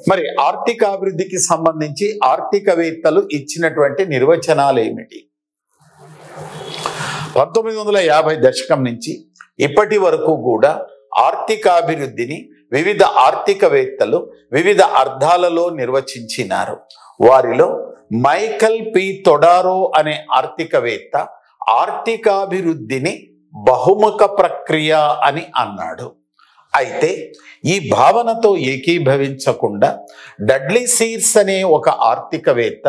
మరి ఆర్థికాభివృద్ధికి సంబంధించి ఆర్థికవేత్తలు ఇచ్చినటువంటి నిర్వచనాలు ఏమిటి? 1950 దశకం నుంచి ఇప్పటి వరకు కూడా ఆర్థికాభివృద్ధిని వివిధ ఆర్థికవేత్తలు వివిధ అర్థాలలో నిర్వచించినారు. వారిలో మైకల్ పి తొడారో అనే ఆర్థికవేత్త ఆర్థికాభివృద్ధిని బహుముఖ ప్రక్రియ అని అన్నాడు. అయితే ఈ భావనతో ఏకీభవించకుండా డడ్లీ సీర్స్ అనే ఒక ఆర్థికవేత్త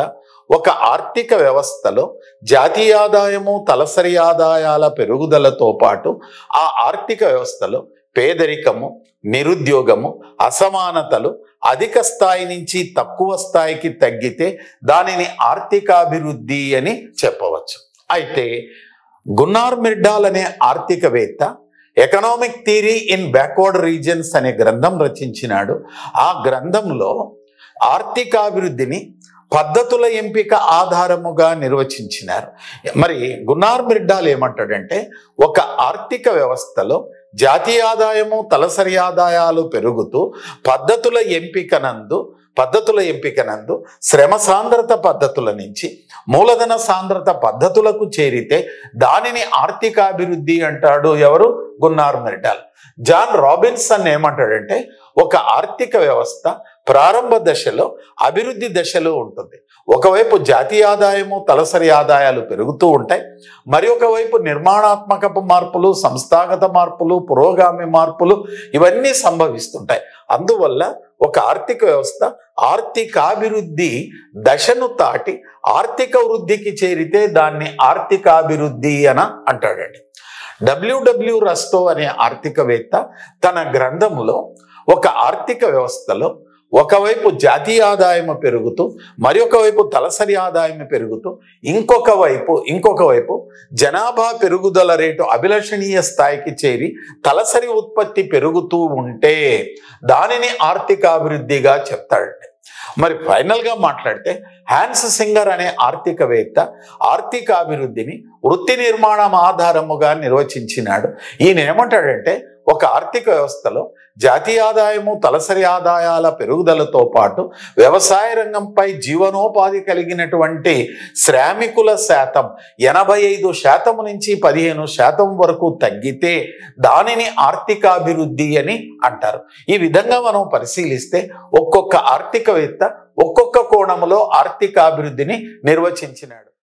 ఒక ఆర్థిక వ్యవస్థలో జాతీయ ఆదాయము తలసరి ఆదాయాల పెరుగుదలతో పాటు ఆ ఆర్థిక వ్యవస్థలో పేదరికము, నిరుద్యోగము, అసమానతలు అధిక స్థాయి నుంచి తక్కువ స్థాయికి తగ్గితే దానిని ఆర్థికాభివృద్ధి అని చెప్పవచ్చు. అయితే గున్నార్ మిర్డాల్ అనే ఆర్థికవేత్త economic theory in backward reasons అనే గ్రంథం రచించినాడు. ఆ గ్రంథంలో ఆర్థికాభివృద్ధిని పద్ధతుల ఎంపిక ఆధారముగా నిర్వచించినారు. మరి గున్నార్ మిర్డాల్ ఏమంటాడంటే, ఒక ఆర్థిక వ్యవస్థలో జాతీయ ఆదాయము తలసరి ఆదాయాలు పెరుగుతూ పద్ధతుల ఎంపికనందు శ్రమ సాంద్రత పద్ధతుల నుంచి మూలధన సాంద్రత పద్ధతులకు చేరితే దానిని ఆర్థికాభివృద్ధి అంటాడు. ఎవరు? గున్నార్ మిర్డాల్. జాన్ రాబిన్సన్ ఏమంటాడంటే, ఒక ఆర్థిక వ్యవస్థ ప్రారంభ దశలో అభివృద్ధి దశలో ఉంటుంది. ఒకవైపు జాతీయ ఆదాయము తలసరి ఆదాయాలు పెరుగుతూ ఉంటాయి, మరి ఒకవైపు నిర్మాణాత్మకపు మార్పులు, సంస్థాగత మార్పులు, పురోగామి మార్పులు ఇవన్నీ సంభవిస్తుంటాయి. అందువల్ల ఒక ఆర్థిక వ్యవస్థ ఆర్థికాభివృద్ధి దశను దాటి ఆర్థిక వృద్ధికి చేరితే దాన్ని ఆర్థికాభివృద్ధి అని అంటాడండి. డబ్ల్యూడబ్ల్యూ రస్టో అనే ఆర్థికవేత్త తన గ్రంథములో ఒక ఆర్థిక వ్యవస్థలో ఒకవైపు జాతీయ ఆదాయం పెరుగుతూ మరి ఒకవైపు తలసరి ఆదాయం పెరుగుతూ ఇంకొక వైపు జనాభా పెరుగుదల రేటు అభిలషణీయ స్థాయికి చేరి తలసరి ఉత్పత్తి పెరుగుతూ ఉంటే దానిని ఆర్థికాభివృద్ధిగా చెప్తాడండి. మరి ఫైనల్గా మాట్లాడితే హ్యాన్స్ సింగర్ అనే ఆర్థికవేత్త ఆర్థికాభివృద్ధిని వృత్తి నిర్మాణం ఆధారముగా నిర్వచించినాడు. ఈయన ఏమంటాడంటే, ఒక ఆర్థిక వ్యవస్థలో జాతీయ ఆదాయము తలసరి ఆదాయాల పెరుగుదలతో పాటు వ్యవసాయ రంగంపై జీవనోపాధి కలిగినటువంటి శ్రామికుల శాతం 85% నుంచి 15% వరకు తగ్గితే దానిని ఆర్థికాభివృద్ధి అని అంటారు. ఈ విధంగా మనం పరిశీలిస్తే ఒక్కొక్క ఆర్థికవేత్త ఒక్కొక్క కోణంలో ఆర్థికాభివృద్ధిని నిర్వచించినాడు.